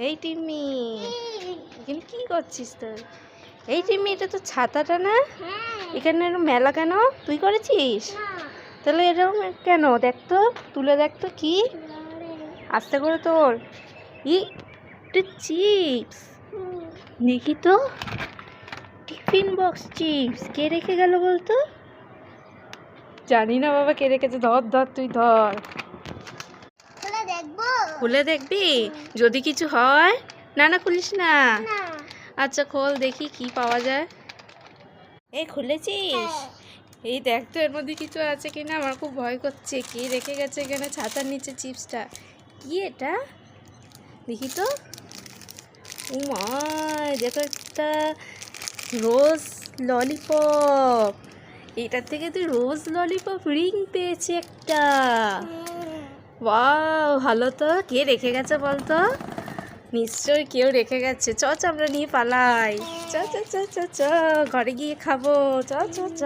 এই টিম্মি, এখানে কি করছিস তুই? এই টিম্মি, এটা তো ছাতাটা না? এখানে এরকম মেলা কেন? তুই করেছিস? তাহলে এরকম কেন? দেখ তো, তুলে দেখ তো কি আস্তে করে তোর। চিপস দেখি তো, টিফিন বক্স চিপস কে রেখে গেল বলতো? জানি না বাবা কে রেখেছে। ধর ধর, তুই ধর, খুলে দেখবি যদি কিছু হয়। না না, খুলিস না। আচ্ছা খোল দেখি কি পাওয়া যায়। এই খুলেছিস? এই দেখ তো এর মধ্যে কিছু আছে কিনা। আমার খুব ভয় করছে, কে রেখে গেছে এখানে ছাতার নিচে চিপসটা। কি এটা দেখি তো। ও মা, দেখো একটা রোজ ললিপপ। এটার থেকে তুই রোজ ললিপপ রিং পেয়েছি একটা। ওয়াও, ভালো তো। কে রেখে গেছে বলতো? নিশ্চয়ই কেউ রেখে গেছে। চ চ, আমরা নিয়ে পালাই। চ চ চ চ চ, ঘরে গিয়ে খাবো। চ চ চ।